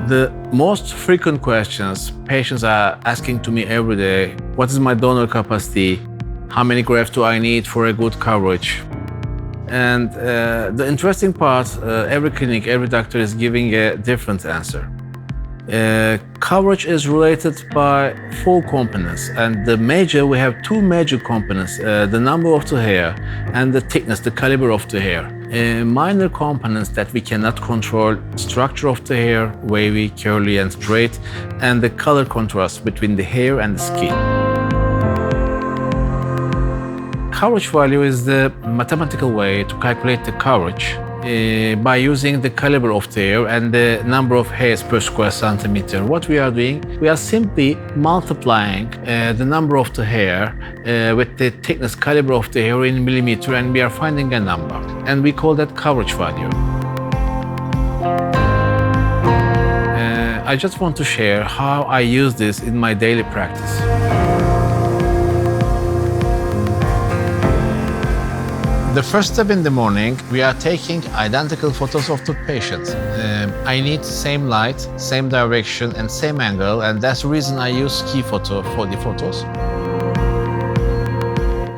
The most frequent questions patients are asking to me every day: what is my donor capacity? How many grafts do I need for a good coverage? And the interesting part, every clinic, every doctor is giving a different answer. Coverage is related by 4 components, and we have 2 major components: the number of the hair and the thickness, the caliber of the hair. Minor components that we cannot control: structure of the hair, wavy, curly, and straight, and the color contrast between the hair and the skin. Coverage value is the mathematical way to calculate the coverage by using the caliber of the hair and the number of hairs per square centimeter. What we are doing, we are simply multiplying the number of the hair with the thickness, caliber of the hair in millimeter, and we are finding a number, and we call that coverage value. I just want to share how I use this in my daily practice. The first step in the morning, we are taking identical photos of the patient. I need same light, same direction, and same angle, and that's the reason I use key photo for the photos.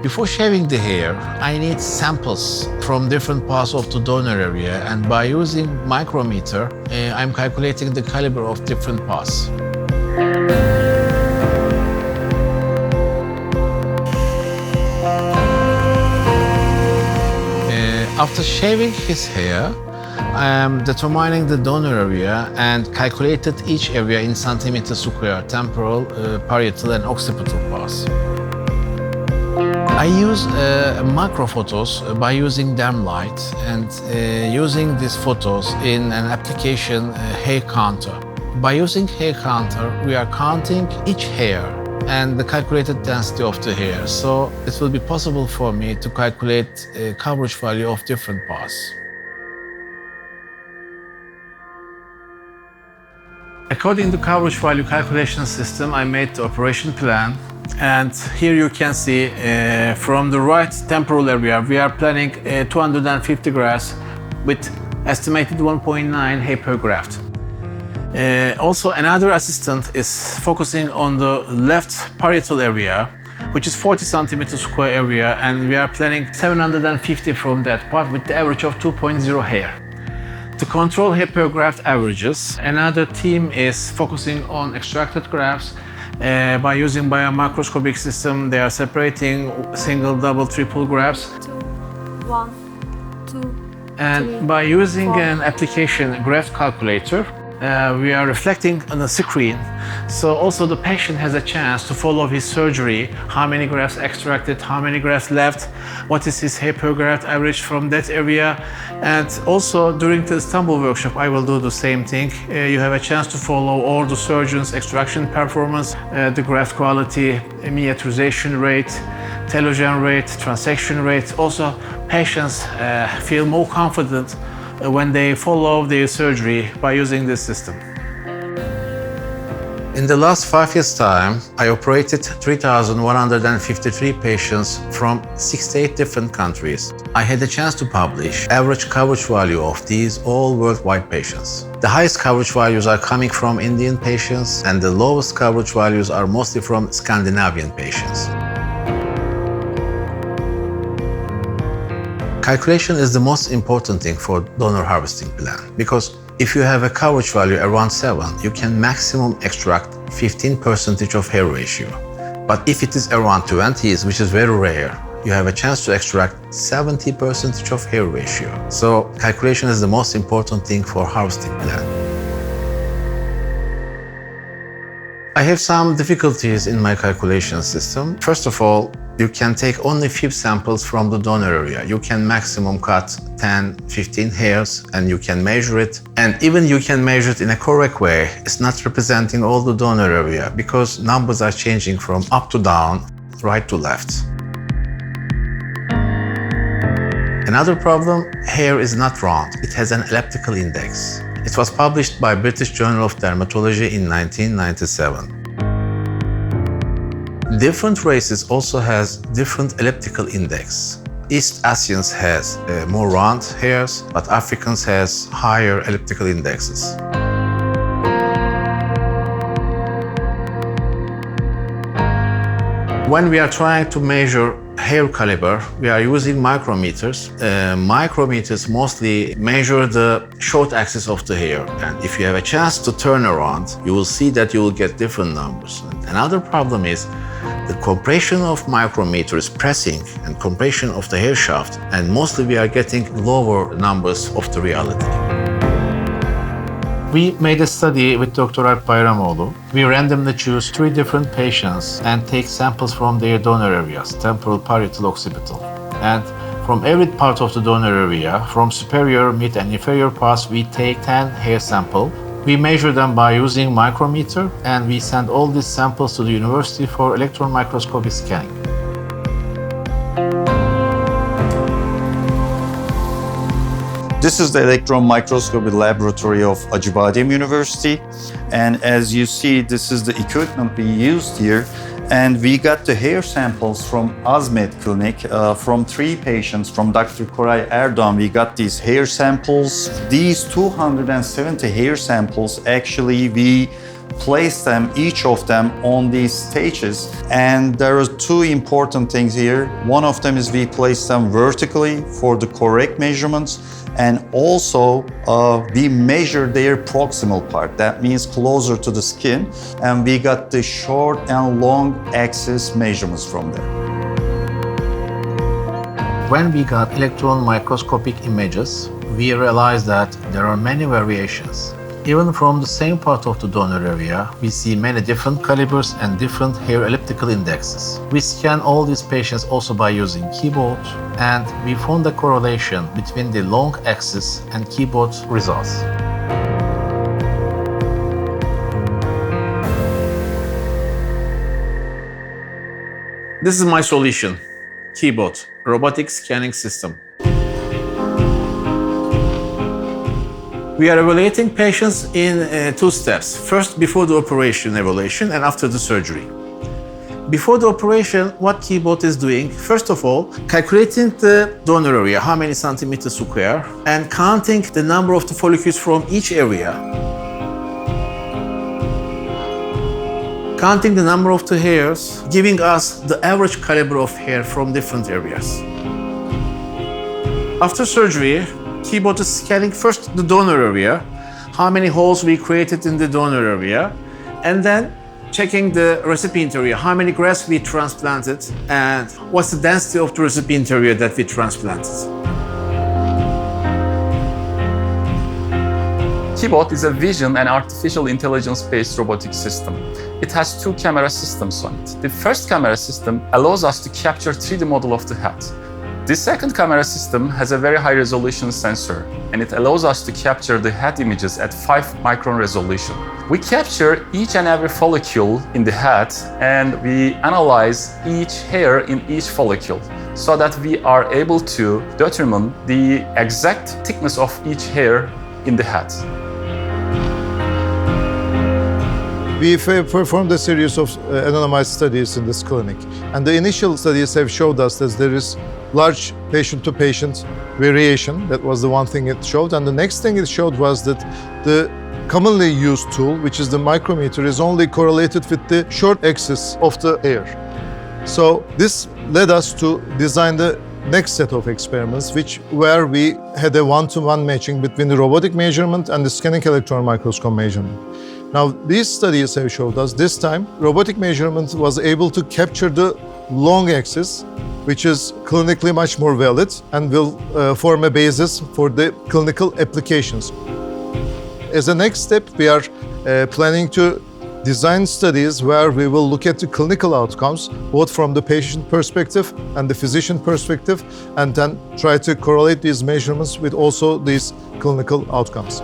Before shaving the hair, I need samples from different parts of the donor area, and by using micrometer, I'm calculating the caliber of different parts. After shaving his hair, I am determining the donor area and calculated each area in centimeter square: temporal, parietal, and occipital parts. I use macro photos by using dim light and using these photos in an application, hair counter. By using hair counter, we are counting each hair and the calculated density of the hair, so it will be possible for me to calculate a coverage value of different parts. According to coverage value calculation system, I made the operation plan, and here you can see from the right temporal area, we are planning 250 grafts with estimated 1.9 hair per graft. Also, another assistant is focusing on the left parietal area, which is 40 centimeters square area, and we are planning 750 from that part with the average of 2.0 hair. To control hair per graft averages, another team is focusing on extracted grafts. By using biomicroscopic system, they are separating single, double, triple grafts. 1, 2, and 3, by using 4. an application, graft calculator, we are reflecting on the screen, so also the patient has a chance to follow his surgery, how many grafts extracted, how many grafts left, what is his hair per graft average from that area. And also during the Istanbul workshop, I will do the same thing. You have a chance to follow all the surgeons' extraction performance, the graft quality, miniaturization rate, telogen rate, transaction rate. Also, patients feel more confident when they follow their surgery by using this system. In the last 5 years' time, I operated 3,153 patients from 68 different countries. I had a chance to publish average coverage value of these all worldwide patients. The highest coverage values are coming from Indian patients, and the lowest coverage values are mostly from Scandinavian patients. Calculation is the most important thing for donor harvesting plan, because if you have a coverage value around 7, you can maximum extract 15% of hair ratio. But if it is around 20s, which is very rare, you have a chance to extract 70% of hair ratio. So calculation is the most important thing for harvesting plan. I have some difficulties in my calculation system. First of all, you can take only few samples from the donor area. You can maximum cut 10, 15 hairs, and you can measure it. And even you can measure it in a correct way. It's not representing all the donor area because numbers are changing from up to down, right to left. Another problem, hair is not round. It has an elliptical index. It was published by British Journal of Dermatology in 1997. Different races also has different elliptical index. East Asians has more round hairs, but Africans has higher elliptical indexes. When we are trying to measure hair caliber, we are using micrometers. Micrometers mostly measure the short axis of the hair. And if you have a chance to turn around, you will see that you will get different numbers. And another problem is the compression of micrometer is pressing and compression of the hair shaft. And mostly we are getting lower numbers of the reality. We made a study with Dr. Alp Bayramoğlu. We randomly choose 3 different patients and take samples from their donor areas, temporal, parietal, occipital. And from every part of the donor area, from superior, mid, and inferior parts, we take 10 hair samples. We measure them by using micrometer, and we send all these samples to the university for electron microscopy scanning. This is the electron microscopy laboratory of Acıbadem University. And as you see, this is the equipment we used here. And we got the hair samples from Azmed Clinic from 3 patients from Dr. Koray Erdogan. We got these hair samples. These 270 hair samples, actually, we place them, each of them, on these stages. And there are 2 important things here. One of them is we place them vertically for the correct measurements. And also, we measure their proximal part. That means closer to the skin. And we got the short and long axis measurements from there. When we got electron microscopic images, we realized that there are many variations. Even from the same part of the donor area, we see many different calibers and different hair elliptical indexes. We scan all these patients also by using keyboard, and we found a correlation between the long axis and keyboard results. This is my solution, keyboard, robotic scanning system. We are evaluating patients in 2 steps. First, before the operation evaluation, and after the surgery. Before the operation, what keyboard is doing? First of all, calculating the donor area, how many centimeters square, and counting the number of the follicles from each area. Counting the number of the hairs, giving us the average caliber of hair from different areas. After surgery, keyboard is scanning first the donor area, how many holes we created in the donor area, and then checking the recipient area, how many grafts we transplanted, and what's the density of the recipient area that we transplanted. Keyboard is a vision and artificial intelligence-based robotic system. It has 2 camera systems on it. The first camera system allows us to capture 3D model of the head. The second camera system has a very high resolution sensor, and it allows us to capture the head images at 5 micron resolution. We capture each and every follicle in the head, and we analyze each hair in each follicle so that we are able to determine the exact thickness of each hair in the head. We performed a series of anonymized studies in this clinic, and the initial studies have showed us that there is large patient-to-patient variation. That was the one thing it showed, and the next thing it showed was that the commonly used tool, which is the micrometer, is only correlated with the short axis of the hair. So this led us to design the next set of experiments, where we had a one-to-one matching between the robotic measurement and the scanning electron microscope measurement. Now, these studies have showed us this time robotic measurement was able to capture the long axis, which is clinically much more valid and will form a basis for the clinical applications. As a next step, we are planning to design studies where we will look at the clinical outcomes, both from the patient perspective and the physician perspective, and then try to correlate these measurements with also these clinical outcomes.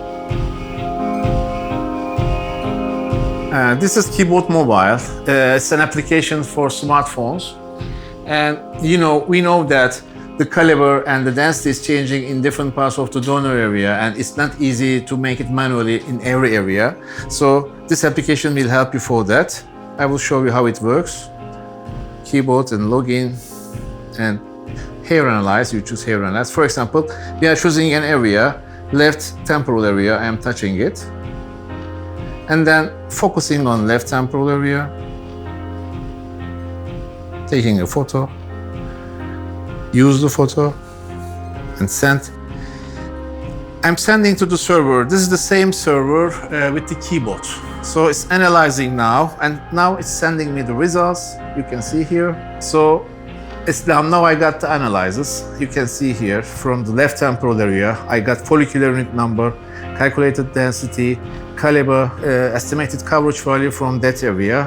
This is Keyboard Mobile. It's an application for smartphones. And we know that the caliber and the density is changing in different parts of the donor area, and it's not easy to make it manually in every area. So this application will help you for that. I will show you how it works. Keyboard and login and hair analyze. You choose hair analyze. For example, we are choosing an area, left temporal area. I am touching it. And then focusing on left temporal area. taking a photo, use the photo, and send. I'm sending to the server. This is the same server with the keyboard. So it's analyzing now, and now it's sending me the results. You can see here. So it's done. Now I got the analysis. You can see here from the left temporal area, I got follicular unit number, calculated density, caliber, estimated coverage value from that area.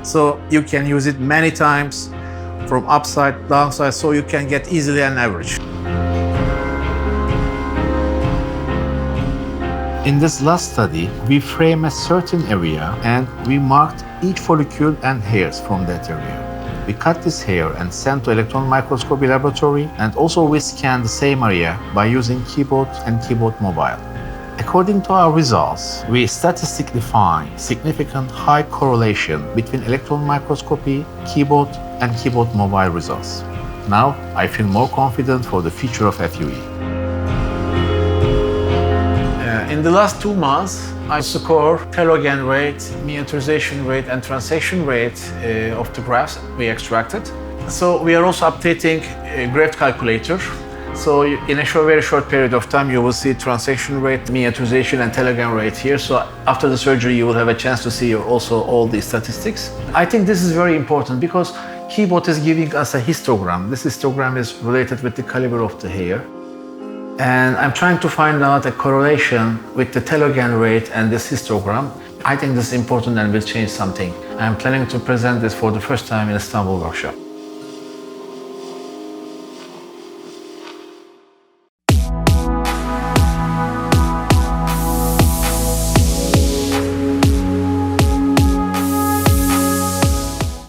So you can use it many times from upside, downside, so you can get easily an average. In this last study, we frame a certain area and we marked each follicle and hairs from that area. We cut this hair and sent to electron microscopy laboratory, and also we scanned the same area by using keyboard and keyboard mobile. According to our results, we statistically find significant high correlation between electron microscopy, keyboard, and keyboard mobile results. Now, I feel more confident for the future of FUE. In the last 2 months, I score telogen rate, miniaturization rate, and transaction rate of the graphs we extracted. So we are also updating a graft calculator. So in a very short period of time, you will see transaction rate, miniaturization, and telogen rate here. So after the surgery, you will have a chance to see also all these statistics. I think this is very important because keyboard is giving us a histogram. This histogram is related with the caliber of the hair. And I'm trying to find out a correlation with the telogen rate and this histogram. I think this is important and will change something. I'm planning to present this for the first time in Istanbul workshop.